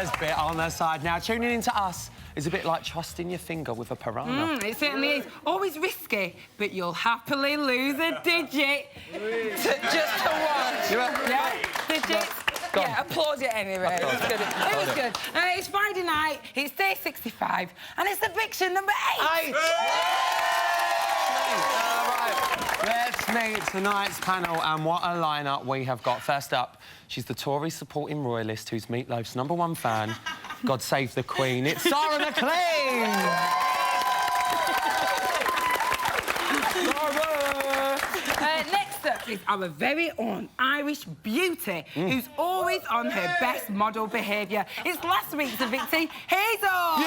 Heather's bit on their side now. Tuning into us is a bit like trusting your finger with a piranha. It certainly is. Always risky, but you'll happily lose a digit just to watch. Yeah, digits. Yeah, applaud it anyway. It was good. It was good. It's Friday night, it's day 65, and it's eviction number 8. Let's meet tonight's panel, and what a lineup we have got. First up, she's the Tory supporting royalist who's Meatloaf's #1 fan. God save the Queen. It's Sarah McLean! Next up is our very own Irish beauty, who's always on her best model behaviour. It's last week's evictee, Hazel!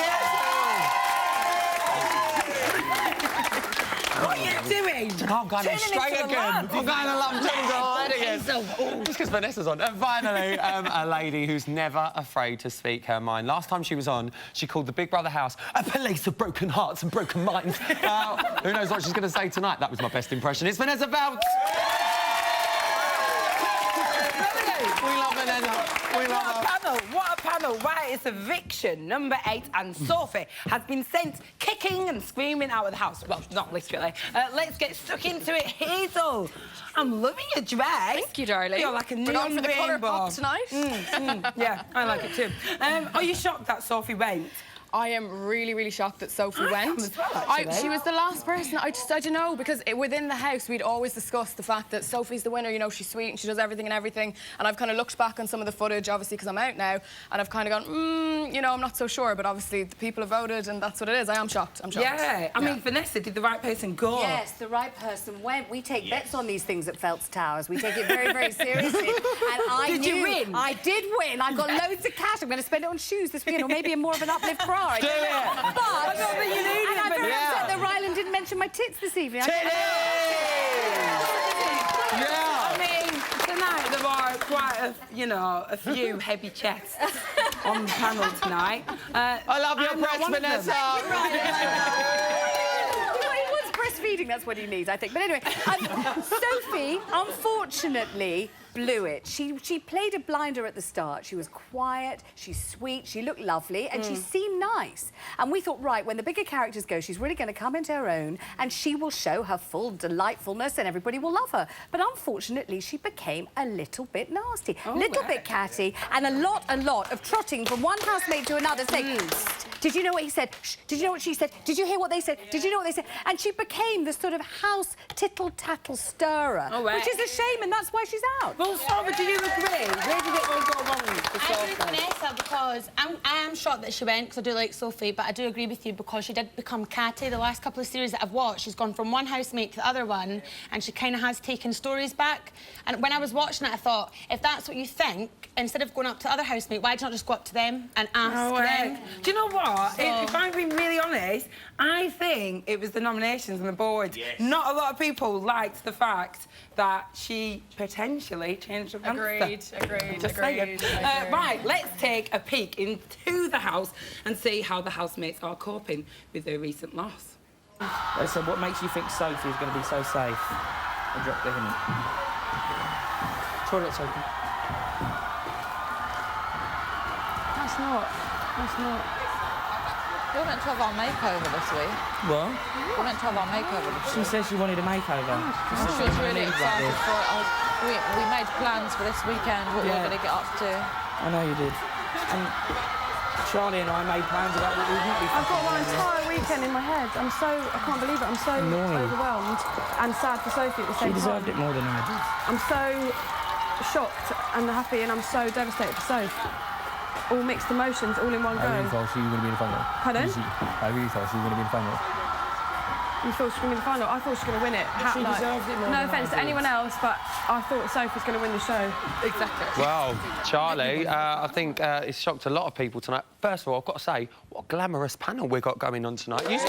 What are you doing? I'm going straight again. I'm going to love again. Just because Vanessa's on. And finally, a lady who's never afraid to speak her mind. Last time she was on, she called the Big Brother house a police of broken hearts and broken minds. Who knows what she's going to say tonight? That was my best impression. It's Vanessa BBBOTS. We love Vanessa. We love her. What a panel. Right, it's eviction number 8, and Sophie has been sent kicking and screaming out of the house. Well, not literally. Let's get stuck into it. Hazel, I'm loving your dress. Thank you, darling. You're like a neon for the colour rainbow. pop tonight. Yeah, I like it too. Are you shocked that Sophie went? I am really, really shocked that Sophie went. As well, actually. She was the last person. I don't know, because within the house we'd always discussed the fact that Sophie's the winner. You know, she's sweet and she does everything and everything. And I've kind of looked back on some of the footage, obviously, because I'm out now, and I've kind of gone, you know, I'm not so sure. But obviously the people have voted, and that's what it is. I am shocked. I'm shocked. Yeah. I mean, Vanessa, did the right person go? Yes, the right person went. We take bets on these things at Phelps Towers. We take it very, very seriously. And Did you win? I did win. I got loads of cash. I'm going to spend it on shoes this weekend, or maybe a more of an uplift bra. Do it! But I don't think you need and it, I'm very Vanessa. upset that Ryland didn't mention my tits this evening. I mean, tonight there are quite a few heavy chests on the panel tonight. I love your breasts, Vanessa. He was breastfeeding, that's what he needs, I think. But anyway, Sophie, unfortunately, blew it. She played a blinder at the start. She was quiet, she's sweet, she looked lovely, and she seemed nice. And we thought, right, when the bigger characters go, she's really going to come into her own, and she will show her full delightfulness, and everybody will love her. But unfortunately, she became a little bit nasty, bit catty, and a lot of trotting from one housemate to another, saying, did you know what he said? Shh, did you know what she said? Did you hear what they said? Did you know what they said? And she became this sort of house tittle-tattle stirrer, which is a shame, and that's why she's out. Well, Sophie, do you agree? Where did it all go wrong for I agree with Vanessa, because I am shocked that she went, because I do like Sophie, but I do agree with you because she did become catty. The last couple of series that I've watched, she's gone from one housemate to the other one, and she kind of has taken stories back. And when I was watching it, I thought, if that's what you think, instead of going up to the other housemate, why do you not just go up to them and ask them? Do you know what? If I'm being really honest, I think it was the nominations and the board. Yes. Not a lot of people liked the fact that she potentially changed her answer. Agreed. Right, let's take a peek into the house and see how the housemates are coping with their recent loss. So what makes you think Sophie is going to be so safe? I dropped the hint. Toilet's open. That's not. We were meant to have our makeover this week. What? We were meant to have our makeover this week. She said she wanted a makeover. She was really excited for it. We made plans for this weekend, what we were going to get up to. I know you did. And Charlie and I made plans about what we would be. I've got my entire weekend in my head. I can't believe it. I'm so overwhelmed and sad for Sophie at the same time. She deserved it more than I did. I'm so shocked and happy, and I'm so devastated for Soph. All mixed emotions, all in one go. I really thought she was going to be in the final. Pardon? I really thought she was going to be in the final. You thought she was going to be in the final? I thought she was going to win it. She deserved it more. No offence to anyone else, but I thought Soph was going to win the show. Exactly. Well, Charlie, I think it's shocked a lot of people tonight. First of all, I've got to say, what a glamorous panel we've got going on tonight. You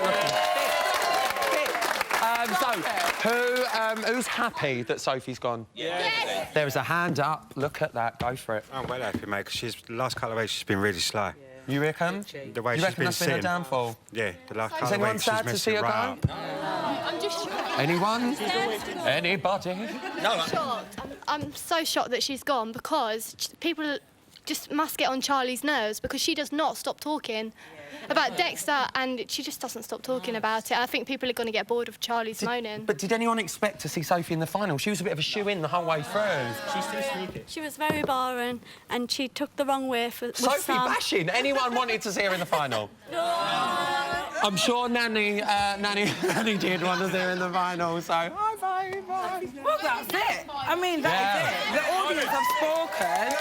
who's happy that Sophie's gone? Yes! There is a hand up. Look at that. Go for it. I'm well happy, mate, because the last couple of weeks she's been really slow. You reckon? The way you she's reckon been that's been a sitting. downfall? Yeah, the last Is couple of anyone weeks she's sad to see her messing go? right up. I'm just shocked. Anyone? Anybody? Shocked. I'm so shocked that she's gone, because people just must get on Charlie's nerves because she does not stop talking about Dexter, and she just doesn't stop talking about it. I think people are going to get bored of Charlie's moaning. But did anyone expect to see Sophie in the final? She was a bit of a shoe-in the whole way through. She's too sneaky. She was very boring, and she took the wrong way with Sophie Sam. bashing. Anyone wanted to see her in the final? I'm sure Nanny did want to see her in the final, so high five. Well, that's it. I mean, that is it. The audience have spoken.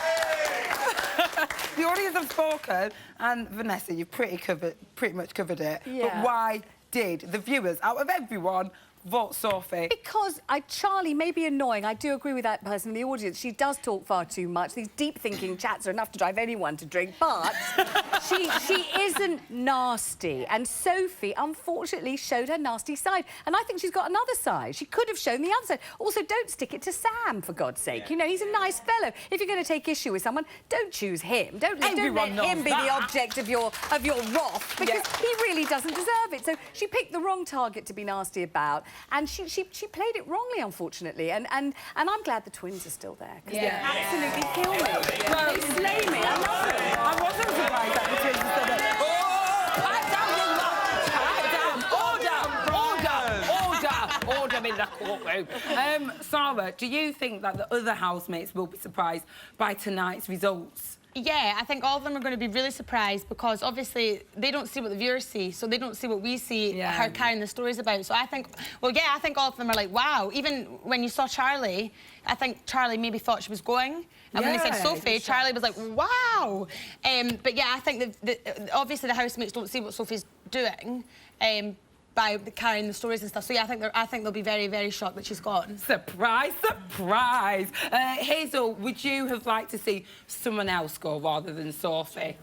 The audience have spoken, and Vanessa, you've pretty much covered it. Yeah. But why did the viewers, out of everyone, vote Sophie? Because Charlie may be annoying. I do agree with that person in the audience. She does talk far too much. These deep-thinking chats are enough to drive anyone to drink. But she isn't nasty. And Sophie, unfortunately, showed her nasty side. And I think she's got another side. She could have shown the other side. Also, don't stick it to Sam, for God's sake. You know, he's a nice fellow. If you're going to take issue with someone, don't choose him. Don't let him be the object of your wrath, because he really doesn't deserve it. So she picked the wrong target to be nasty about. And she played it wrongly, unfortunately. And I'm glad the twins are still there. Because they absolutely kill me. They slay me. I love them. I wasn't surprised that the twins said that. Order in the courtroom. Sarah, do you think that the other housemates will be surprised by tonight's results? Yeah, I think all of them are going to be really surprised because obviously they don't see what the viewers see, so they don't see what we see her carrying the stories about. So I think, well, yeah, I think all of them are like, wow. Even when you saw Charlie, I think Charlie maybe thought she was going. And when they said Sophie, Charlie was like, wow. But yeah, I think obviously the housemates don't see what Sophie's doing. By carrying the stories and stuff. So yeah, I think they'll be very, very shocked that she's gone. Surprise, surprise. Hazel, would you have liked to see someone else go rather than Sophie?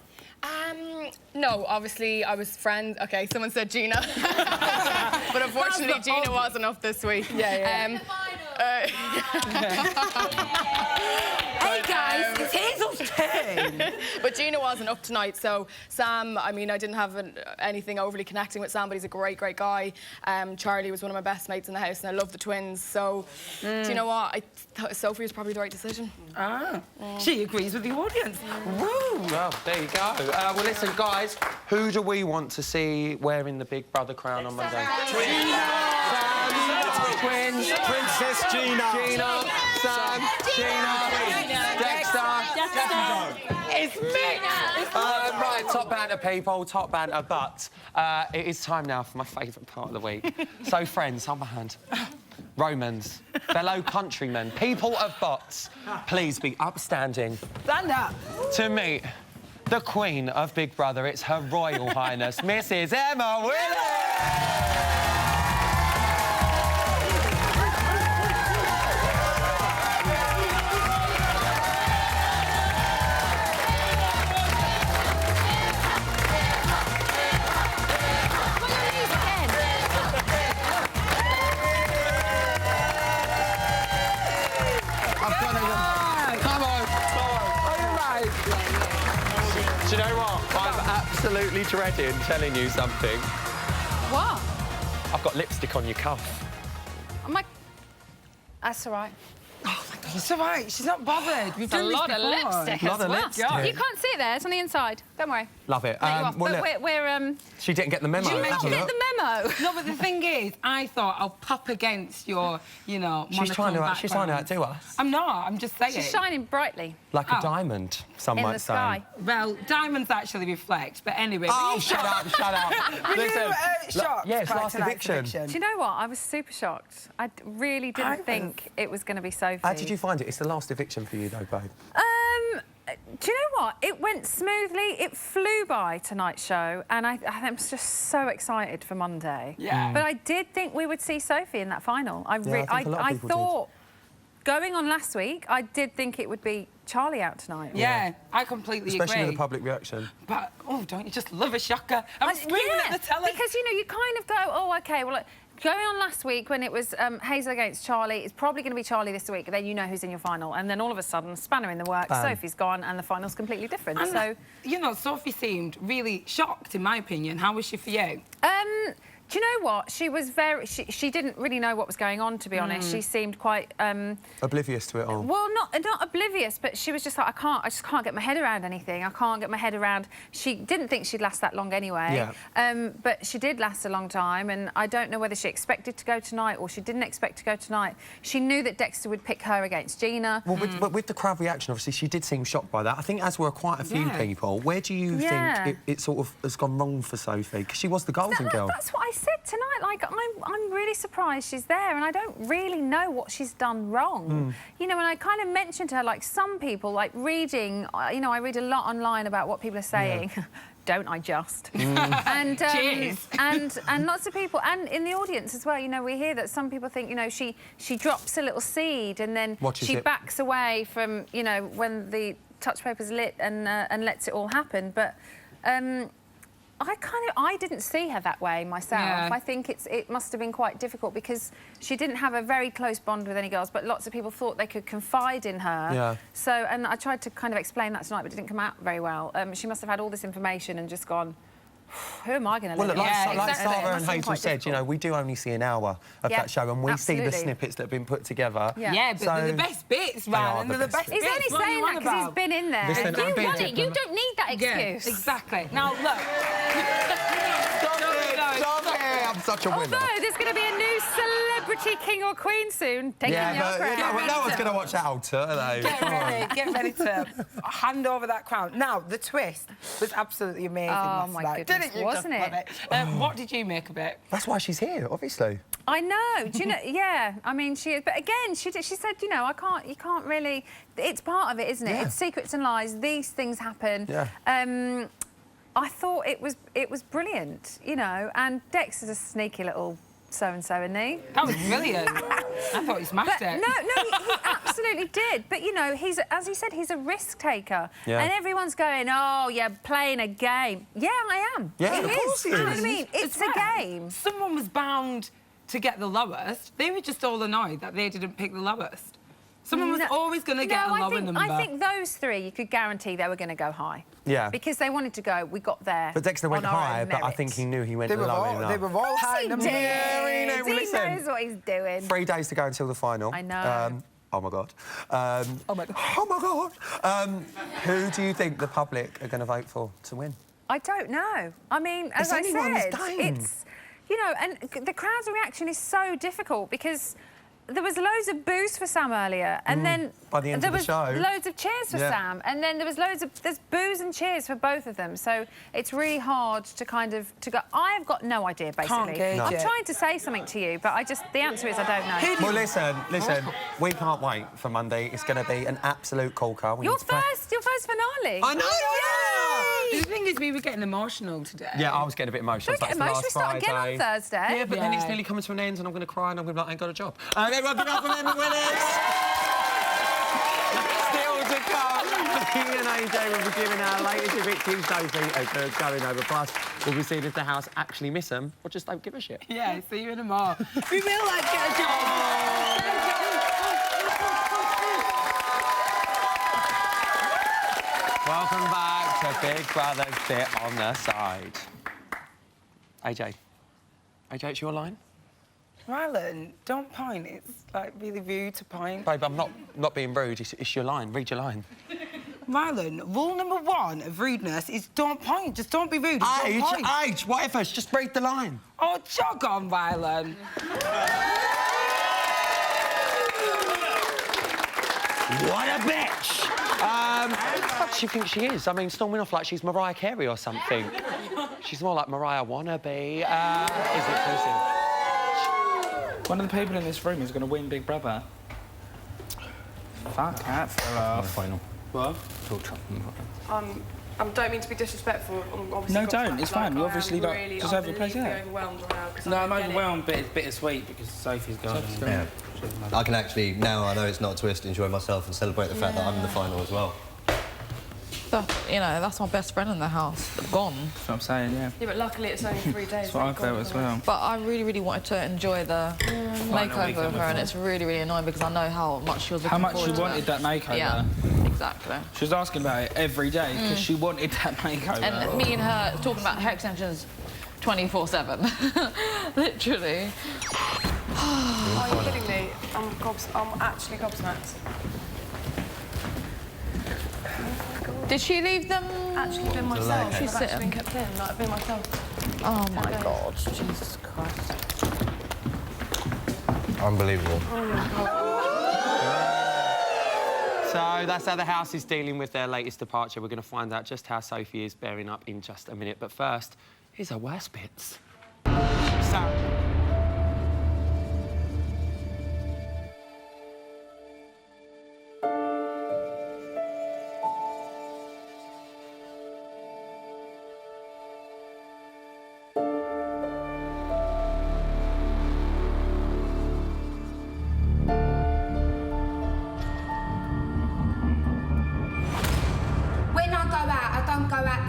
No, obviously I was friends. Okay, someone said Gina. But unfortunately Gina wasn't up this week. Yeah. Hey guys, it's Hazel's turn. But Gina wasn't up tonight, so Sam, I mean, I didn't have anything overly connecting with Sam, but he's a great, great guy. Charlie was one of my best mates in the house, and I love the twins, so do you know what? I thought Sophie was probably the right decision. She agrees with the audience. Woo! Well, there you go. Well, listen, guys, who do we want to see wearing the Big Brother crown on Monday? Twins. Princess Gina. Gina. Sam. Gina. Dexter. It's mixed. Right, top banter, people, top banter, but it is time now for my favourite part of the week. So, friends, hold my hand. Romans, fellow countrymen, people of BBBOTS, please be upstanding. Stand up. To meet the Queen of Big Brother, it's Her Royal Highness, Mrs. Emma Willis! Do you know what? I'm absolutely dreading telling you something. What? I've got lipstick on your cuff. I'm like, that's all right. Oh, my God. It's all right. She's not bothered. We've done a lot this of before. lipstick A lot as of well. lipstick. You can't see it there. It's on the inside. Don't worry. Love it. Well, look, we're she didn't get the memo. Did you Have a not get look. the memo? No, but the thing is, I thought I'll pop against your, you know, She's trying to background. outdo us. I'm not. I'm just saying. She's shining brightly. Like a diamond, some In might the say. sky. Well, diamonds actually reflect, but anyway. Oh, shut up, shut up. Were you shocked? Yes, by last tonight's eviction. Do you know what? I was super shocked. I really didn't think it was going to be Sophie. How did you find it? It's the last eviction for you, though, babe. Do you know what? It went smoothly. It flew by tonight's show, and I was just so excited for Monday. Yeah. But I did think we would see Sophie in that final. I think a lot of I people thought, going on last week, I did think it would be Charlie out tonight. Yeah, I completely Especially agree. with the public reaction. But, oh, don't you just love a shocker? I'm screaming at the telly. Because, you know, you kind of go, oh, OK, well, going on last week when it was Hazel against Charlie, it's probably going to be Charlie this week, then you know who's in your final. And then all of a sudden, spanner in the works, Sophie's gone, and the final's completely different. And, so, you know, Sophie seemed really shocked, in my opinion. How was she for you? Do you know what? She was very... She didn't really know what was going on, to be honest. She seemed quite... oblivious to it all. Well, not oblivious, but she was just like, I just can't get my head around anything. I can't get my head around... She didn't think she'd last that long anyway. Yeah. But she did last a long time, and I don't know whether she expected to go tonight or she didn't expect to go tonight. She knew that Dexter would pick her against Gina. Well, with the crowd reaction, obviously, she did seem shocked by that. I think, as were quite a few people, where do you think it sort of has gone wrong for Sophie? Because she was the golden girl. That's what I said tonight. Like, I'm really surprised she's there, and I don't really know what she's done wrong. You know, and I kind of mentioned to her, like, some people, like, reading... You know, I read a lot online about what people are saying. Don't I just? And and lots of people, and in the audience as well, you know, we hear that some people think, you know, she drops a little seed and then she backs away from, you know, when the touch paper's lit and lets it all happen. But I didn't see her that way myself. I think it must have been quite difficult because she didn't have a very close bond with any girls, but lots of people thought they could confide in her. So, and I tried to kind of explain that tonight, but it didn't come out very well. She must have had all this information and just gone, who am I going to let? Well, like Sarah and Hazel said, you know, we do only see an hour of that show, and we see the snippets that have been put together. Yeah, but they're the best bits, man. They're the best bits. He's only saying that because he's been in there. Listen, you want it. You don't need that excuse. Yeah, exactly. Now, look. Stop it! I'm such a winner. Although there's going to be a new celebrity king or queen soon taking your crown. No one's going to watch that old tour, though. Get ready to hand over that crown. Now, the twist was absolutely amazing. Oh, my goodness, didn't you, wasn't it? What did you make of it? That's why she's here, obviously. I know. Do you know? Yeah. I mean, she is. But again, she said, you know, you can't really... It's part of it, isn't it? It's secrets and lies. These things happen. Yeah. I thought it was brilliant, you know, and Dex is a sneaky little so-and-so, isn't he? That was brilliant. I thought he smashed it. No, he absolutely did. But, you know, as he said, he's a risk-taker. And everyone's going, oh, you're playing a game. Yeah, I am. Yeah, of course he is. You know what I mean? It's a game. Someone was bound to get the lowest. They were just all annoyed that they didn't pick the lowest. Someone was always going to get a lower number. I think those three, you could guarantee they were going to go high. Yeah. Because they wanted to go, we got there. But Dexter went high, but I think he knew he went low enough. They were all high numbers. He knows what he's doing. 3 days to go until the final. I know. Oh, my God. Oh, my God. Oh, my God. Who do you think the public are going to vote for to win? I don't know. I mean, as I said, it's... You know, and the crowd's reaction is so difficult because... There was loads of boos for Sam earlier, and then by the end of the show, there was loads of cheers for Sam, and then there was there's boos and cheers for both of them. So it's really hard to kind of go. I've got no idea, basically. I'm trying to say something to you, but the answer is I don't know. Well, listen, we can't wait for Monday. It's going to be an absolute corker. Your first finale. I know. The thing is, we were getting emotional today. Yeah, I was getting a bit emotional. Don't get emotional. We start again on Thursday. Yeah, but then it's nearly coming to an end, and I'm going to cry, and I'm going to be like, I ain't got a job. Everyone, give up for them winners! Still to come, me and AJ will be giving our latest evicting Sophie as they're going over. Plus, we'll be seeing if the house actually miss them or just don't give a shit. Yeah, see you in a more. We will, like, get a job. Welcome back to Big Brother's Bit on the Side. AJ, it's your line? Rylan, don't point. It's, like, really rude to point. Babe, I'm not being rude. It's your line. Read your line. Rylan, rule number 1 of rudeness is don't point. Just don't be rude. Don't point. Age, whatever. Just read the line. Oh, jog on, Rylan. What a bitch! What do you think she is? I mean, storming off like she's Mariah Carey or something. She's more like Mariah wannabe. Is it exclusive? One of the people in this room is going to win Big Brother. Fuck that fell off. Final. What? I don't mean to be disrespectful. No, don't. It's fine. You obviously don't deserve your place out. No, I'm overwhelmed, but it's bittersweet because Sophie's gone. Yeah. I can actually, now I know it's not a twist, enjoy myself and celebrate the fact that I'm in the final as well. You know, that's my best friend in the house. Gone. That's what I'm saying, yeah. Yeah, but luckily it's only 3 days. That's what I felt as well. But I really, really wanted to enjoy the makeover of her, and it's really, really annoying because I know how much she was looking forward to How much she wanted that makeover. Yeah, exactly. She was asking about it every day because she wanted that makeover. And me and her talking about hair extensions 24/7. Literally. Oh, you're kidding me. I'm actually gobsmacked. Did she leave them? Actually been myself. She's I've actually been kept in, like, I've been myself. Oh my God, Jesus Christ. Unbelievable. Oh my God. So that's how the house is dealing with their latest departure. We're going to find out just how Sophie is bearing up in just a minute. But first, here's her worst bits. So...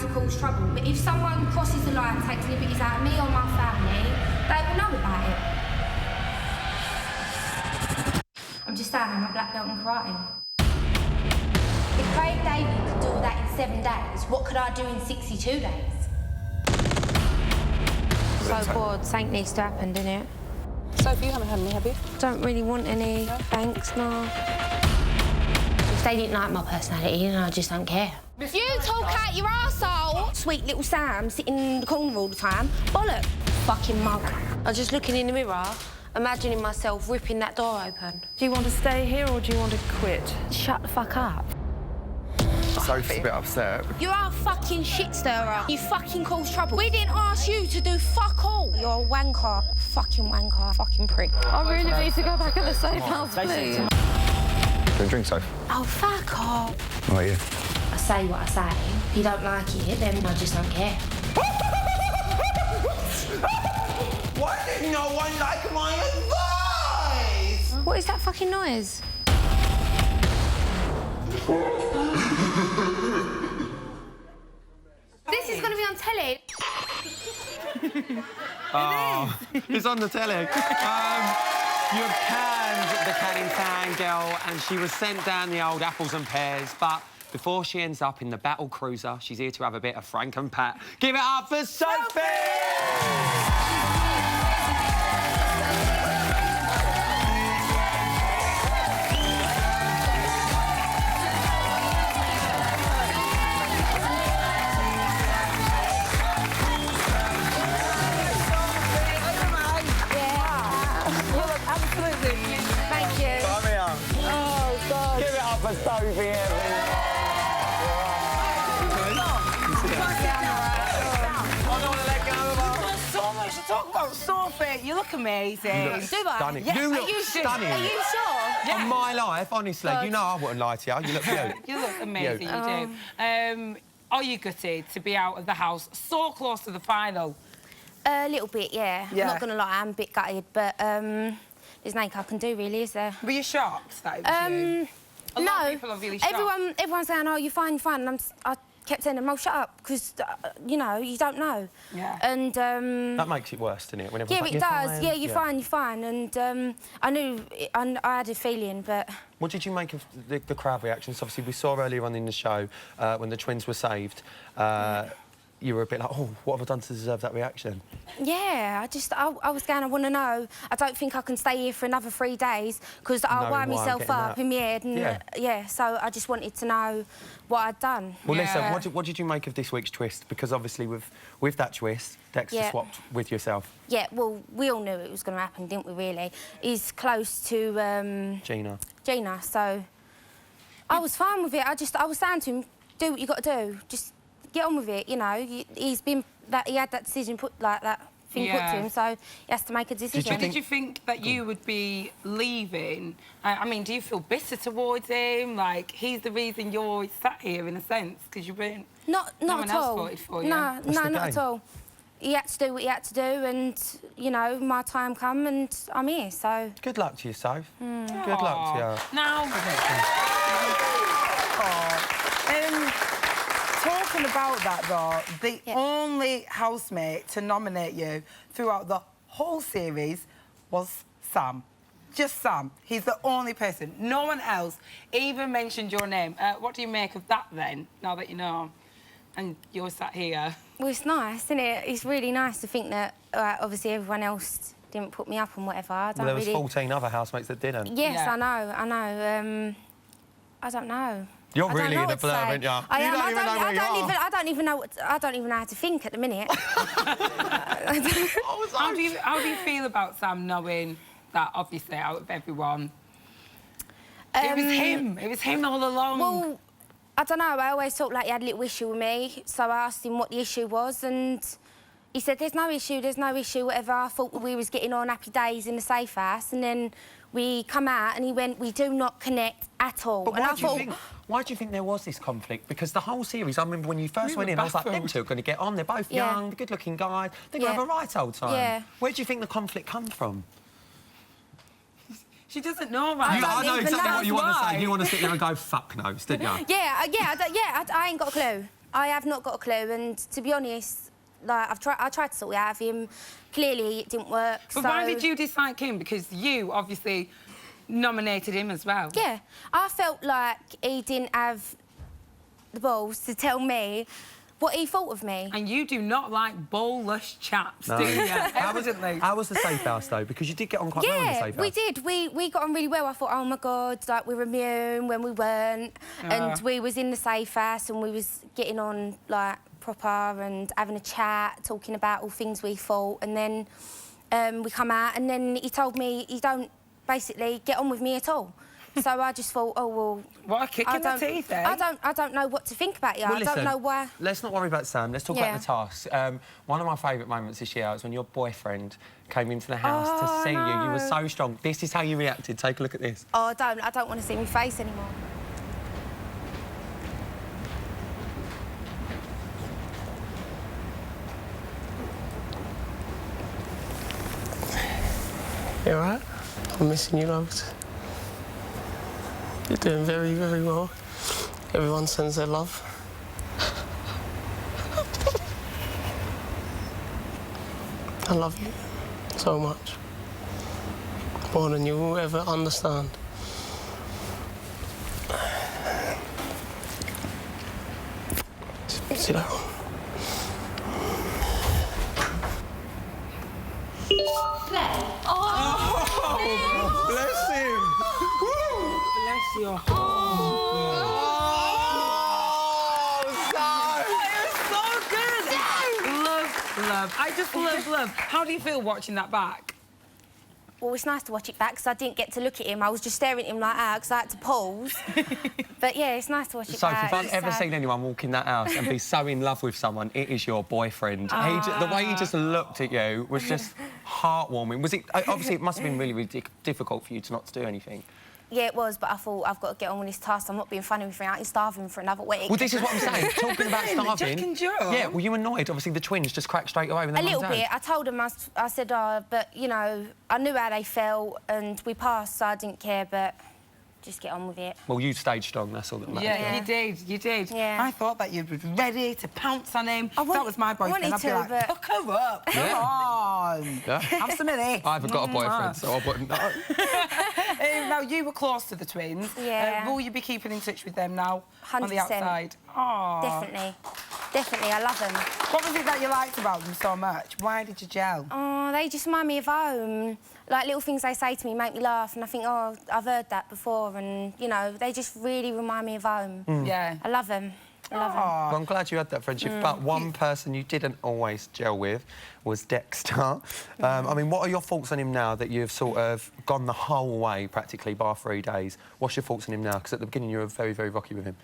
To cause trouble, but if someone crosses the line, takes liberties out of me or my family, they will know about it. I'm just saying, I'm a black belt in karate. If Craig David could do all that in 7 days, what could I do in 62 days? So bored, something needs to happen, doesn't it? Sophie, you haven't had any, have you? Don't really want any, thanks, no. If they didn't like my personality, then I just don't care. You talk out your arsehole! Sweet little Sam sitting in the corner all the time. Bollock. Fucking mug. I was just looking in the mirror, imagining myself ripping that door open. Do you want to stay here or do you want to quit? Shut the fuck up. Sophie's a bit upset. You are a fucking shit stirrer. You fucking cause trouble. We didn't ask you to do fuck all. You're a wanker. Fucking wanker. Fucking prick. I really need to go back at the safe house, please. Do you drink, Soph? Oh, fuck off. How are you? I say what I say. If you don't like it, then I just don't care. Why did no one like my advice? What is that fucking noise? This is going to be on telly. Oh, it's on the telly. You have canned the Canning Town girl and she was sent down the old apples and pears, but before she ends up in the battle cruiser, she's here to have a bit of Frank and Pat. Give it up for Sophie! For Sophie, So much to talk about, Sophie. You look amazing. You look stunning. Yes. You look stunning. Are you sure? Yeah. On my life, honestly, you know I wouldn't lie to you. You look cute. You look amazing, you do. Are you gutted to be out of the house so close to the final? A little bit, yeah. I'm not going to lie, I'm a bit gutted, but there's nothing I can do, really, is there? Were you shocked that it was you? A lot of people are really shocked. Everyone's saying, oh, you're fine, and I kept saying to them, oh, shut up, because, you know, you don't know. Yeah. And, that makes it worse, doesn't it? When yeah, like, it does. fine. Yeah, you're fine. And I knew, I had a feeling, but... What did you make of the crowd reactions? Obviously, we saw earlier on in the show, when the twins were saved, you were a bit like, oh, what have I done to deserve that reaction? Yeah, I was going, I want to know. I don't think I can stay here for another 3 days because I'll wind myself up in my head. And, yeah, so I just wanted to know what I'd done. Well, listen, what did you make of this week's twist? Because obviously with that twist, Dexter swapped with yourself. Yeah, well, we all knew it was going to happen, didn't we, really? He's close to... Gina, so I was fine with it. I was saying to him, do what you got to do. Just get on with it, you know. He had that decision put to him, so he has to make a decision. Did you think that you would be leaving? I mean, do you feel bitter towards him? Like, he's the reason you're sat here, in a sense, because you've been... Not at all. Voted for you. No, not at all. He had to do what he had to do, and, you know, my time come and I'm here, so... Good luck to you, Soph. Good luck to you. Now... Talking about that, though, the only housemate to nominate you throughout the whole series was Sam. Just Sam. He's the only person. No one else even mentioned your name. What do you make of that, then, now that you know? And you're sat here. Well, it's nice, isn't it? It's really nice to think that, obviously, everyone else didn't put me up and whatever. I don't Well, there was really... 14 other housemates that didn't. Yes, Yeah. I know. I don't know. You're I don't really know in a what to blur, say. aren't you? I am. I don't even know how to think at the minute. How do you feel about Sam knowing that, obviously, out of everyone, it was him? It was him all along. Well, I don't know. I always thought like he had a little issue with me, so I asked him what the issue was, and he said, "There's no issue, whatever." I thought we was getting on happy days in the safe house, and then we come out and he went, "We do not connect at all." But and why do you think there was this conflict? Because the whole series, I remember when you first went in, I was like, them two are going to get on. They're both young, they're good-looking guys. They're going to have a right old time. Yeah. Where do you think the conflict comes from? She doesn't know, right? I know exactly what you want to say. You want to sit there and go, fuck knows, didn't you? I ain't got a clue. I have not got a clue, and to be honest, like I tried to sort it out of him. Clearly, it didn't work. But why did you dislike him? Because you obviously nominated him as well. Yeah, I felt like he didn't have the balls to tell me what he thought of me. And you do not like ballless chaps, do you? Evidently. How was the safe house, though? Because you did get on quite well in the safe house. We did. We got on really well. I thought, oh, my God, like, we were immune when we weren't. And we was in the safe house and we was getting on, like, proper and having a chat, talking about all things we thought. And then we come out and then he told me he don't basically get on with me at all. So I just thought, oh, well... What a kick in the teeth, eh? I don't know what to think about you. Well, I don't know why... Let's not worry about Sam. Let's talk about the task. One of my favourite moments this year was when your boyfriend came into the house to see you. You were so strong. This is how you reacted. Take a look at this. Oh, I don't want to see my face anymore. You alright? I'm missing you loads. You're doing very, very well. Everyone sends their love. I love you so much. More than you will ever understand. Sit down. Bless him! Bless your heart. Love. I just love. How do you feel watching that back? Well, it's nice to watch it back because I didn't get to look at him. I was just staring at him like that because I had to pause. But yeah, it's nice to watch it back. If I've ever seen anyone walk in that house and be so in love with someone, it is your boyfriend. The way he just looked at you was just heartwarming. Was it? Obviously, it must have been really, really difficult for you to not to do anything. Yeah, it was, but I thought I've got to get on with this task. I'm not being funny with him. I ain't starving for another week. Well, this is what I'm saying. Talking about starving... Jack and Joe. Yeah, were you annoyed? Obviously, the twins just cracked straight away when they A little bit. I told them, I said, but, you know, I knew how they felt and we passed, so I didn't care, but just get on with it. Well, you stayed strong, that's all that matters. Yeah, you did. Yeah. I thought that you were ready to pounce on him. That was my boyfriend. I'd be like, hook her up, come on. Yeah. Have some of this. I haven't got a boyfriend, so I wouldn't know. Now, you were close to the twins. Yeah. Will you be keeping in touch with them now 100%. on the outside? Aww. Definitely, I love them. What was it that you liked about them so much? Why did you gel? Oh, they just remind me of home. Like, little things they say to me make me laugh, and I think, oh, I've heard that before, and, you know, they just really remind me of home. Yeah. I love them. Well, I'm glad you had that friendship, but one person you didn't always gel with was Dexter. I mean, what are your thoughts on him now that you've sort of gone the whole way, practically, bar 3 days? What's your thoughts on him now? Because at the beginning you were very, very rocky with him.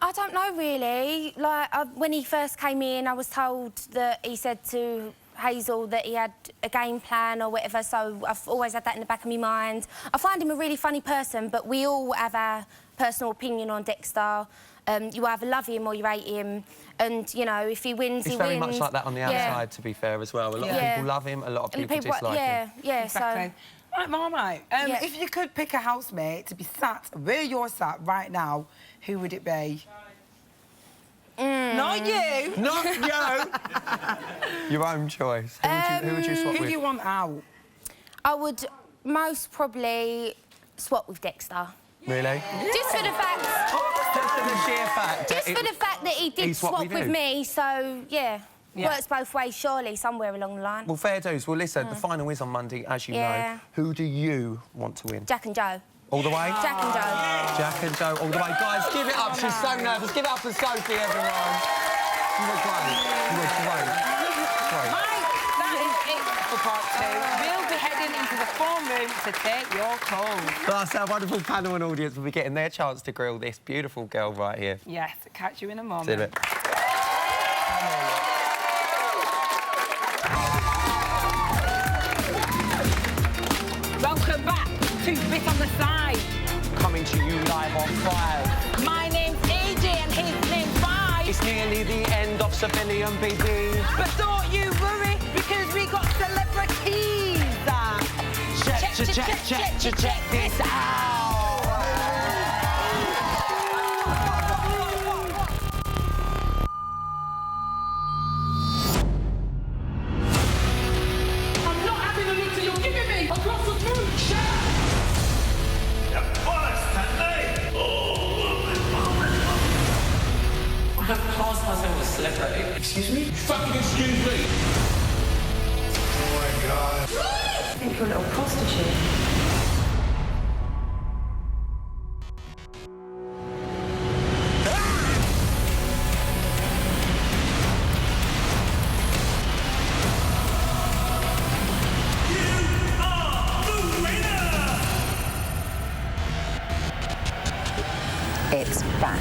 I don't know, really. Like, when he first came in, I was told that he said to Hazel that he had a game plan or whatever, so I've always had that in the back of my mind. I find him a really funny person, but we all have our personal opinion on Dexter. You either love him or you hate him, and, you know, if he wins, he wins. It's very much like that on the outside, to be fair, as well. A lot of people love him, a lot of people dislike him. Yeah, exactly. Right, Marmite, if you could pick a housemate to be sat where you're sat right now, who would it be? Not you! Not you! Your own choice. Who would you swap with? Who do you want out? I would most probably swap with Dexter. Really? Just for the fact... Just for the sheer fact. Just for the fact that he did swap with me, so, yeah. Works both ways, surely, somewhere along the line. Well, fair dues. Well, listen, the final is on Monday, as you know. Who do you want to win? Jack and Joe. All the way? Jack and Joe. Jack and Joe, all the way. Guys, give it up. She's so nervous. Give it up for Sophie, everyone. You were great. You were great. Great. Mike, that is it for part 2. We'll be heading into the form room to take your calls. Plus, our wonderful panel and audience will be getting their chance to grill this beautiful girl right here. Yes, catch you in a moment. See you in a bit. Welcome back to Bit on the Side. Coming to you live on Friday. My name's AJ and his name's Vi. It's nearly the end of Civilian BB. But don't you worry, because we got celebrities. Check this out. I'm not having the litter you're giving me across the food. Shut up! I have classed myself as a celebrity. Excuse me? Fucking excuse me! Oh my God. I think you're a little prostitute. It's back.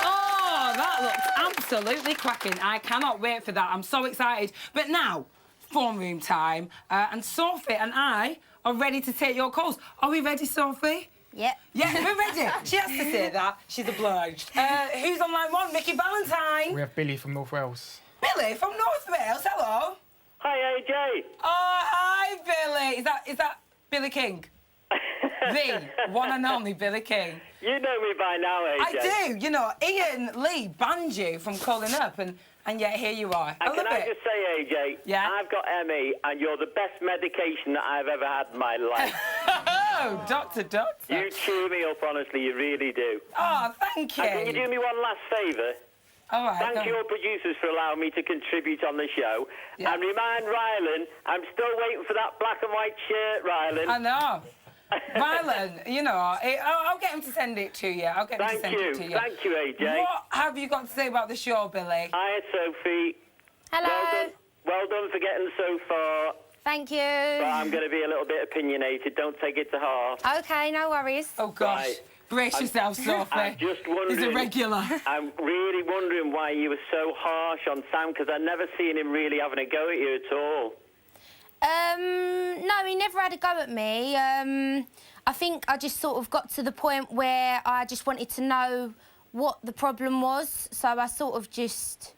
Oh, that looks absolutely cracking. I cannot wait for that. I'm so excited. But now, form room time. And Sophie and I are ready to take your calls. Are we ready, Sophie? Yep. Yeah, we're ready. She has to say that. She's obliged. Who's on line 1? Mickey Valentine. We have Billy from North Wales. Billy from North Wales. Hello. Hi, AJ. Oh, hi, Billy. Is that Billy King? The one and only Billy King. You know me by now, AJ. I do. You know, Ian Lee banned you from calling up, and yet here you are. And can I just say, AJ, I've got ME, and you're the best medication that I've ever had in my life. Oh, doctor. You cheer me up, honestly, you really do. Oh, thank you. And can you do me one last favour? All right. Thank your producers for allowing me to contribute on the show. Yeah. And remind Rylan, I'm still waiting for that black and white shirt, Rylan. I know. Rylan, you know, I'll get him to send it to you. I'll get him to send it to you. Thank you, AJ. What have you got to say about the show, Billy? Hi, Sophie. Hello. Well done for getting so far. Thank you. But I'm going to be a little bit opinionated. Don't take it to heart. OK, no worries. Oh, gosh. Right. Brace yourself, Sophie. I'm just wondering... He's a regular. I'm really wondering why you were so harsh on Sam, because I've never seen him really having a go at you at all. No, he never had a go at me. I think I just sort of got to the point where I just wanted to know what the problem was, so I sort of just...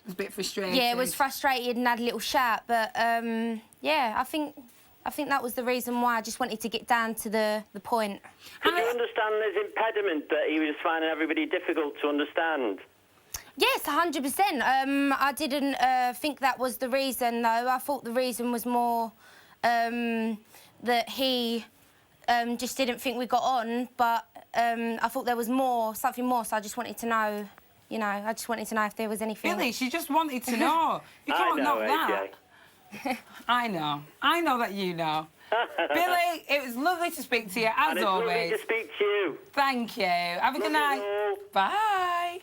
It was a bit frustrated. Yeah, was frustrated and had a little shout, but, yeah, I think that was the reason why I just wanted to get down to the point. Did you understand his impediment, that he was finding everybody difficult to understand? Yes, 100%. I didn't think that was the reason, though. I thought the reason was more that he just didn't think we got on, but I thought there was something more, so I just wanted to know, you know, I just wanted to know if there was anything... Billy, she just wanted to know. You can't knock that. I know. I know that you know. Billy, it was lovely to speak to you, as and always. Lovely to speak to you. Thank you. Have a good night. Bye.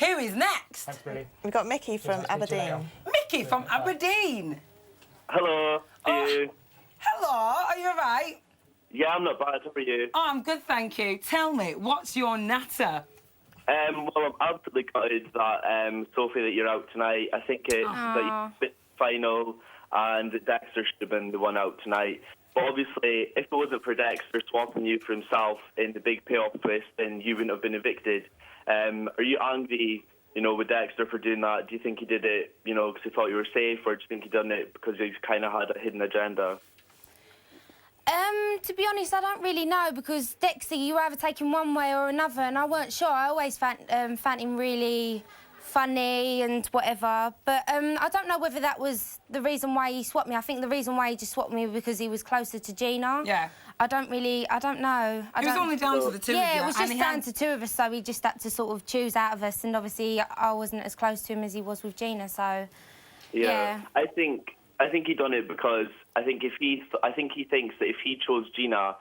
Who is next? Thanks, Billy. We've got Mickey from Aberdeen. Mickey from Aberdeen. Hello. How are you? Hello. Are you all right? Yeah, I'm not bad. How are you? Oh, I'm good, thank you. Tell me, what's your natter? Well, I'm absolutely gutted that, Sophie, that you're out tonight. I think it's that you missed the final and Dexter should have been the one out tonight. But obviously, if it wasn't for Dexter swapping you for himself in the big payoff twist, then you wouldn't have been evicted. Are you angry, you know, with Dexter for doing that? Do you think he did it, you know, because he thought you were safe, or do you think he done it because he kind of had a hidden agenda? To be honest, I don't really know, because Dexter, you were either taking one way or another, and I weren't sure. I always found him really funny and whatever. But I don't know whether that was the reason why he swapped me. I think the reason why he just swapped me was because he was closer to Gina. Yeah. I don't know. It was only down to the two of you. Yeah, it was just down to two of us, so he just had to sort of choose out of us, and obviously I wasn't as close to him as he was with Gina, so... Yeah. I think he done it because I think he thinks that if he chose Gina,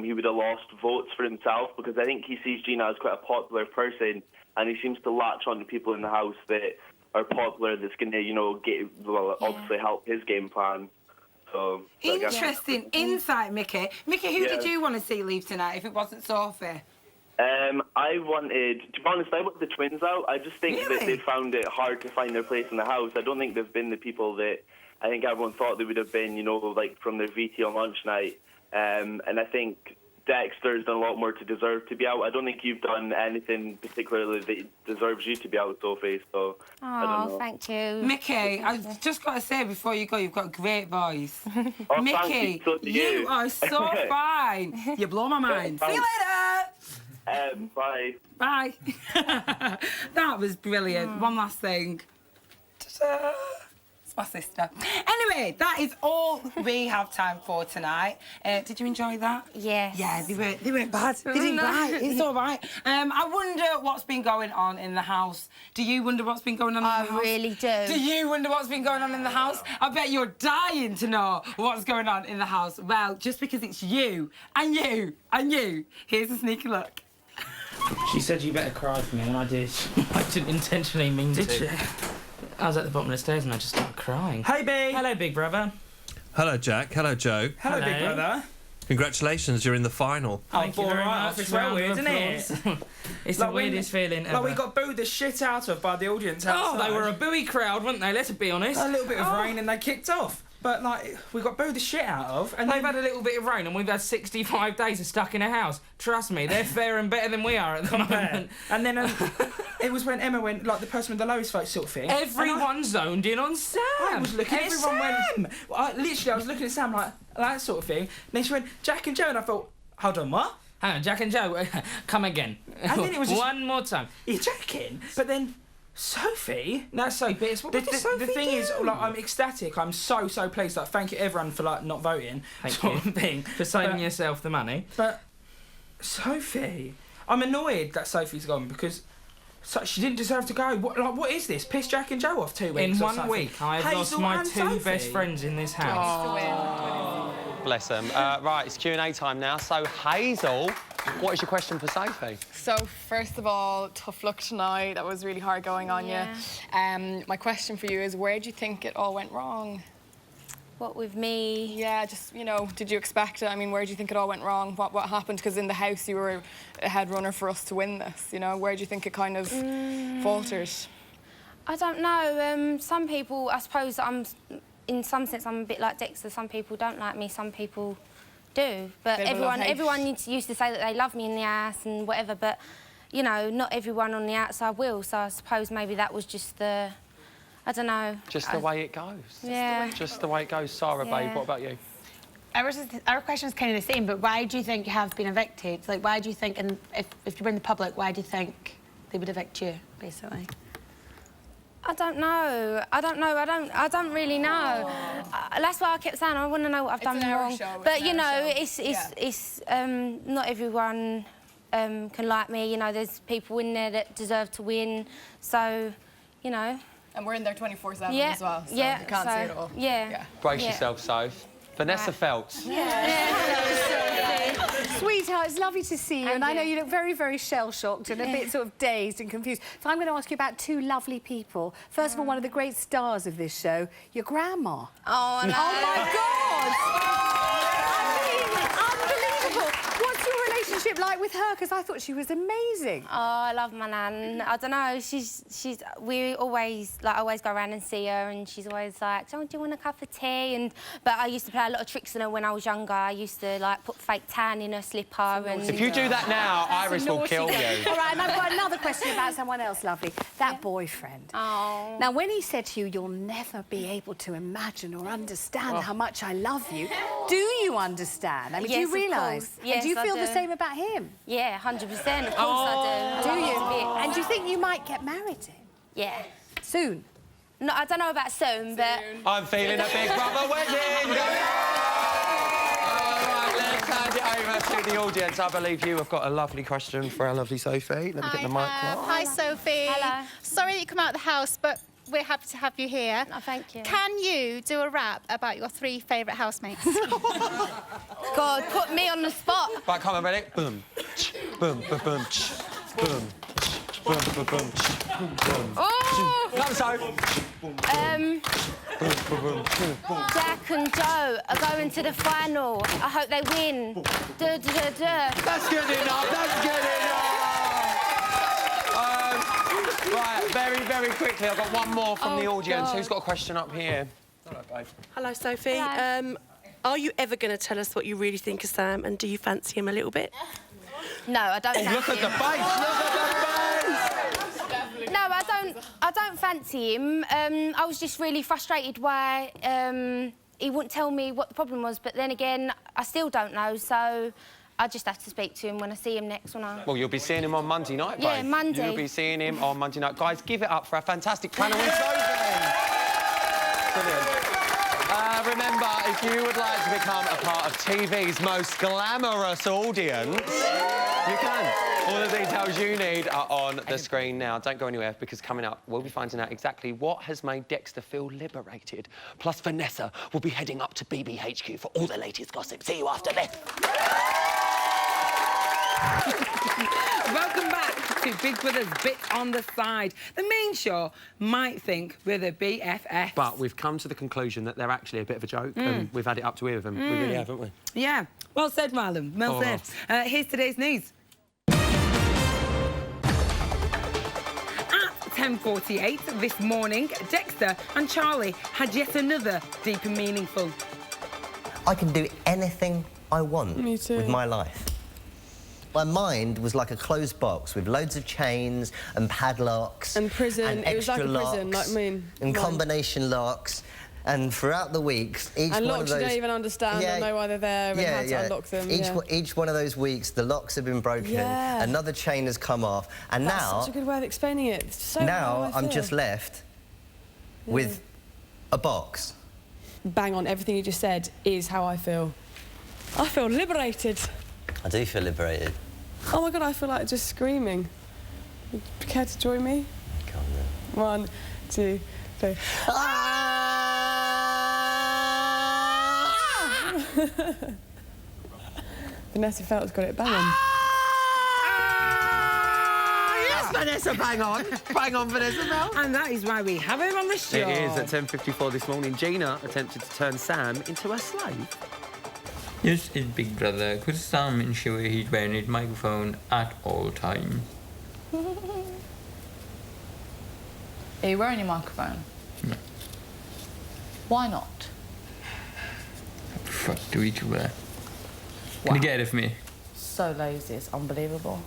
he would have lost votes for himself, because I think he sees Gina as quite a popular person, and he seems to latch on to people in the house that are popular, that's going to, obviously help his game plan. So, interesting insight, Mickey. Mickey, who did you want to see leave tonight if it wasn't Sophie? I wanted, to be honest, I wanted the twins out. I just think that they found it hard to find their place in the house. I don't think they've been the people that I think everyone thought they would have been, like from their VT on lunch night. And I think Dexter's done a lot more to deserve to be out. I don't think you've done anything particularly that deserves you to be out, Sophie, so I don't know. Thank you. Mickey, I've just got to say before you go, you've got a great voice. Oh, Mickey, you are so fine. You blow my mind. See you later. Bye. Bye. That was brilliant. One last thing. Ta-da. It's my sister. Anyway, that is all we have time for tonight. Did you enjoy that? Yes. Yeah, they weren't bad. They didn't bite. It's all right. I wonder what's been going on in the house. Do you wonder what's been going on in the house? I really do. Do you wonder what's been going on in the house? I bet you're dying to know what's going on in the house. Well, just because it's you and you and you, here's a sneaky look. She said you better cry for me, and I did. I didn't intentionally mean to. Did you? I was at the bottom of the stairs and I just started crying. Hey, B. Hello, big brother. Hello, Jack. Hello, Joe. Hello, big brother. Congratulations, you're in the final. Thank you very much. It's well weird, isn't it? It's the weirdest feeling ever. Like we got booed the shit out of by the audience outside. Oh, they were a booey crowd, weren't they? Let's be honest. A little bit of rain and they kicked off. But, like, we got booed the shit out of. And they've had a little bit of rain and we've had 65 days of stuck in a house. Trust me, they're faring better than we are at the moment. And then it was when Emma went, like, the person with the lowest vote sort of thing. Everyone zoned in on Sam. I was looking at Sam. Literally, I was looking at Sam like that sort of thing. And then she went, Jack and Joe, and I thought, hold on, what? Hang on, Jack and Joe, come again. And then it was just, one more time. You're joking? But then... Sophie? That's so bits. What did Sophie the thing do? is, like, I'm ecstatic. I'm so pleased. Like, thank you everyone for like not voting. Thank you thing. For saving yourself the money. But Sophie, I'm annoyed that Sophie's gone because she didn't deserve to go. What is this? Piss Jack and Joe off 2 weeks. In 1 week, I have lost my two best friends in this house. Oh. Bless them. Right, it's Q&A time now. So, Hazel, what is your question for Sophie? So, first of all, tough luck tonight. That was really hard going on you. My question for you is, where do you think it all went wrong? What with me? Yeah, just, did you expect it? I mean, where do you think it all went wrong? What happened? Because in the house, you were a head runner for us to win this, Where do you think it kind of faltered? I don't know. Some people, I suppose in some sense, I'm a bit like Dexter. Some people don't like me, some people do. But everyone used to say that they love me in the house and whatever, but, not everyone on the outside will. So I suppose maybe that was just the... I don't know. Just the way it goes. Yeah. Just the way it goes. Sarah, babe, what about you? Our question is kind of the same, but why do you think you have been evicted? Like, why do you think, and if you were in the public, why do you think they would evict you, basically? I don't know. I don't really know. That's why I kept saying I want to know what I've done wrong. But it's not everyone can like me. There's people in there that deserve to win. So, And we're in there 24/7 as well, so you can't see it all. Yeah. Brace yourself, Soph. Vanessa Feltz. Sweetheart, it's lovely to see you. And I know you look very, very shell-shocked and a bit sort of dazed and confused. So I'm going to ask you about two lovely people. First of all, one of the great stars of this show, your grandma. Oh, no. Oh, my God! I mean, unbelievable. What's your relationship like with her? Because I thought she was amazing. Oh, I love my nan. I don't know. We always go around and see her, and she's always like, "Oh, do you want a cup of tea?" But I used to play a lot of tricks on her when I was younger. I used to put fake tan in her slipper. And if you do that now, Iris will kill you. All right, and I've got another question about someone else, lovely. That boyfriend. Oh. Now, when he said to you, "You'll never be able to imagine or understand how much I love you," do you understand? I mean, do you realise? Yes, do you feel I the do. same about him? Yeah, 100%. Of course I do. Do you? And do you think you might get married to him? Yeah. Soon? No, I don't know about soon, but... I'm feeling a big brother wedding! All right, let's hand it over to the audience. I believe you have got a lovely question for our lovely Sophie. Let me get the mic. Hi, Sophie. Hello. Sorry that you come out of the house, but we're happy to have you here. Oh, thank you. Can you do a rap about your 3 favourite housemates? God, put me on the spot. Right, come on, ready? Boom. Boom, boom, boom, boom. Boom, boom, boom, boom. Oh! Come, So. Jack and Joe are going to the final. I hope they win. Duh, duh, duh, duh. That's good enough, that's good enough! Right, very, very quickly, I've got one more from the audience. Who's got a question up here? Hello, babe. Hello, Sophie. Hello. Are you ever going to tell us what you really think of Sam, and do you fancy him a little bit? No, I don't fancy Look at the face! Look at the face! No, I don't fancy him. I was just really frustrated why he wouldn't tell me what the problem was, but then again, I still don't know, so I just have to speak to him when I see him next, won't I? Well, you'll be seeing him on Monday night, babe. Yeah, Monday. You'll be seeing him on Monday night. Guys, give it up for our fantastic panel in Sophie! Brilliant. Remember, if you would like to become a part of TV's most glamorous audience, you can. All the details you need are on the screen now. Don't go anywhere, because coming up, we'll be finding out exactly what has made Dexter feel liberated. Plus, Vanessa will be heading up to BBHQ for all the latest gossip. See you after this. Welcome back to Big Brother's Bit on the Side. The main show might think we're the BFF. But we've come to the conclusion that they're actually a bit of a joke, and we've had it up to here with them. We really have, haven't we? Yeah. Well said, Marlon. Well said. Here's today's news. At 10:48 this morning, Dexter and Charlie had yet another deep and meaningful. I can do anything I want Me too. with my life. My mind was like a closed box with loads of chains and padlocks. And prison. And It was like extra a prison, locks, like mine. And Mine. combination locks. And throughout the weeks, each And one locks of those... you don't even understand or know why they're there and how to unlock them. Each one of those weeks, the locks have been broken, Yeah. another chain has come off, and That's now... such a good way of explaining it. It's so how now I I'm feel. just left with a box. Bang on, everything you just said is how I feel. I feel liberated. I do feel liberated. Oh my God, I feel like just screaming. You care to join me? Come on. 1, 2, 3. Vanessa Felt's got it bang on. Yes, Vanessa, bang on. Bang on, Vanessa Bell. And that is why we have him on the show. It is at 10:54 this morning. Gina attempted to turn Sam into a slave. Yes, it's Big Brother. Could Sam ensure he's wearing his microphone at all times? Are you wearing your microphone? No. Why not? I prefer to each other. Can you get it for me? So lazy, it's unbelievable.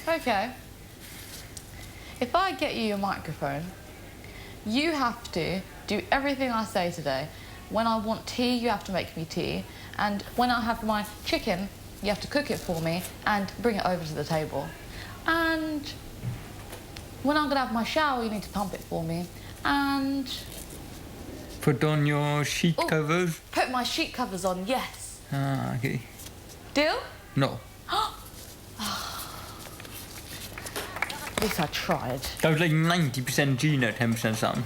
Okay. If I get you your microphone, you have to do everything I say today. When I want tea, you have to make me tea. And when I have my chicken, you have to cook it for me and bring it over to the table. And when I'm gonna have my shower, you need to pump it for me. And Put on your sheet covers. put my sheet covers on, yes. Ah, okay. Deal? No. At least I tried. That was like 90% Gina, 10% Sam.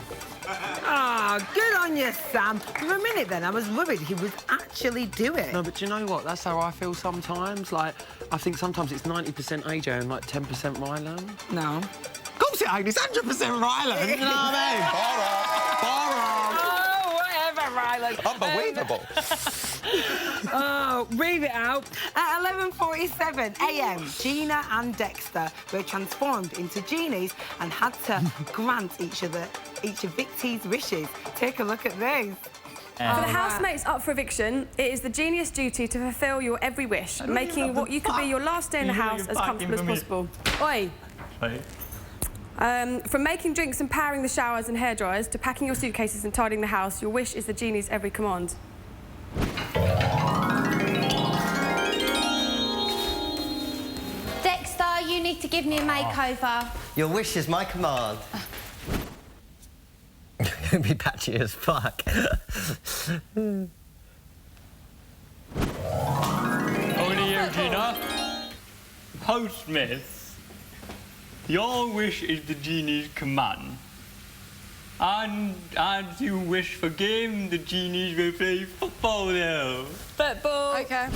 Ah, good on you, Sam. For a minute then, I was worried he would actually do it. No, but do you know what? That's how I feel sometimes. Like, I think sometimes it's 90% AJ and like 10% Rylan. No. Of course it ain't. It's 100% Rylan. You know what I mean? Oh, whatever, Rylan. Unbelievable. Oh, read it out. At 11:47 a.m, Gina and Dexter were transformed into genies and had to grant each of Vicky's wishes. Take a look at these. For the housemates up for eviction, it is the genius duty to fulfil your every wish, making what you could be your last day in the house as comfortable as possible. Oi! From making drinks and powering the showers and hairdryers to packing your suitcases and tidying the house, your wish is the genie's every command. Dexter, you need to give me a makeover. Your wish is my command. It'll be patchy as fuck. Only you, Gina. Housemate, your wish is the genie's command. And as you wish for game, the genies will play football now. Football. Okay.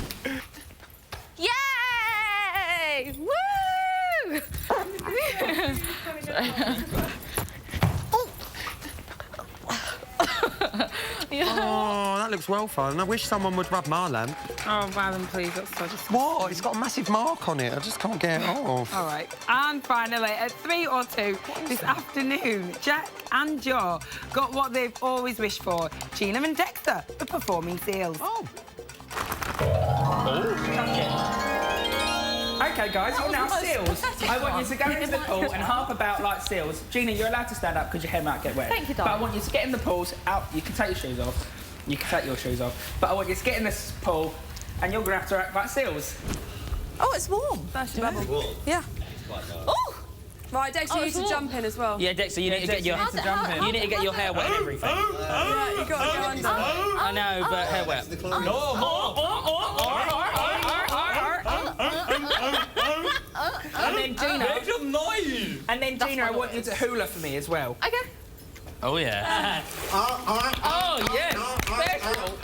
Yay! Woo! Oh, that looks well fun. I wish someone would rub my lamp. Oh, Rylan, please, that's so disgusting. What? It's got a massive mark on it. I just can't get it off. All right. And finally, at 3 or 2 this afternoon, Jack and Joe got what they've always wished for. Gina and Dexter, the performing seals. Oh. OK, guys, you're now seals. I want you to go into the pool and harp about like seals. Gina, you're allowed to stand up because your hair might get wet. Thank you, But darling. I want you to get in the pools, out. You can take your shoes off. You can take your shoes off. But I want you to get in this pool and you're going to have to act like seals. Oh, it's warm. That's your bubble. Yeah. Oh! Right, Dexter, you need to warm. jump in as well. Yeah, Dexter, you need to get your you need to get your hair wet and everything. Yeah, you got to go under. I know, but hair wet. And then Gina. And then Gina, I want you to hula for me as well. Okay. Oh yeah. Oh yes.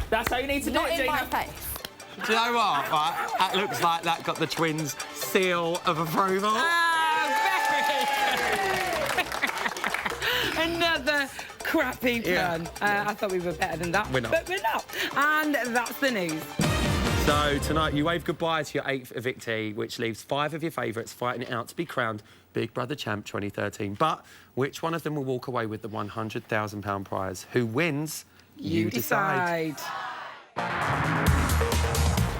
That's how you need to do it, In my Gina. face. Do you know what? Right, that looks like that got the twins' seal of approval. Another crappy pun. I thought we were better than that, We're not. but we're not. And that's the news. So tonight you wave goodbye to your 8th evictee, which leaves 5 of your favourites fighting it out to be crowned Big Brother Champ 2013. But which one of them will walk away with the £100,000 prize? Who wins? You decide.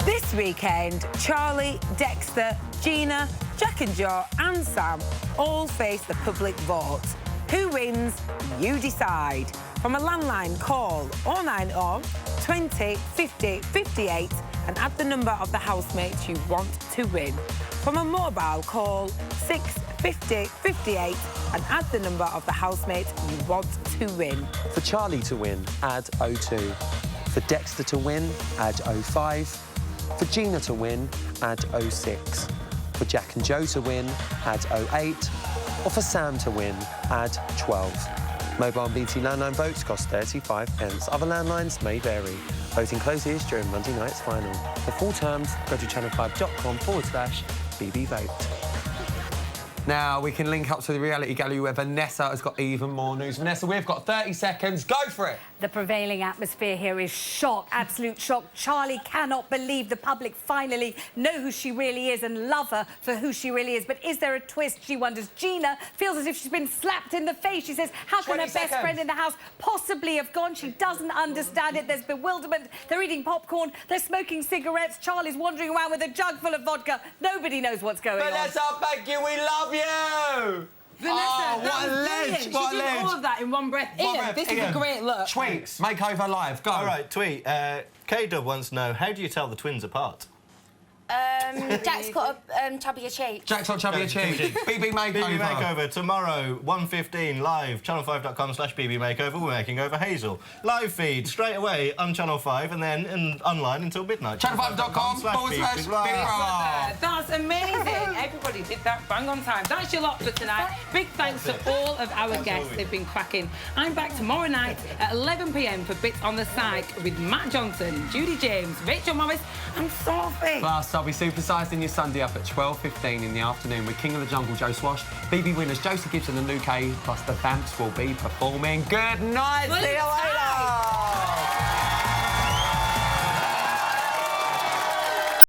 This weekend, Charlie, Dexter, Gina, Jack and Joe and Sam all face the public vote. Who wins? You decide. From a landline, call 090 20 50 58 and add the number of the housemates you want to win. From a mobile, call 6 50 58 and add the number of the housemates you want to win. For Charlie to win, add 02. For Dexter to win, add 05. For Gina to win, add 06. For Jack and Joe to win, add 08. Or for Sam to win, add 12. Mobile and BT landline votes cost 35p. Other landlines may vary. Voting closes during Monday night's final. For full terms, go to channel5.com/BBVote. Now, we can link up to the reality gallery where Vanessa has got even more news. Vanessa, we've got 30 seconds. Go for it. The prevailing atmosphere here is shock, absolute shock. Charlie cannot believe the public finally know who she really is and love her for who she really is. But is there a twist? She wonders. Gina feels as if she's been slapped in the face. She says, how can her best friend in the house possibly have gone? She doesn't understand it. There's bewilderment. They're eating popcorn. They're smoking cigarettes. Charlie's wandering around with a jug full of vodka. Nobody knows what's going on. Vanessa, thank you. We love you. Vanessa, oh, that what a was ledge! brilliant. What She a did ledge! all of that in one breath. Ian, this is a great look. Tweets, makeover live. Go. All right, tweet. K-Dub wants to know, how do you tell the twins apart? Jack's got a chubbier cheek. Jack's got chubbier cheek. BB Makeover. BB Makeover, tomorrow, 1:15, live, channel5.com/BB Makeover. We're making over Hazel. Live feed, straight away on Channel 5 and then online until midnight. Channel5.com/BB. That's amazing. Everybody did that bang on time. That's your lot for tonight. Big thanks to all of our guests. They've been cracking. I'm back tomorrow night at 11 p.m. for Bits on the Psych with Matt Johnson, Judy James, Rachel Morris and Sophie. Plus, I'll be supersized in your Sunday up at 12:15 in the afternoon with King of the Jungle, Joe Swash, BB winners, Josie Gibson and Luke A, plus the Vamps will be performing. Good night. See you later.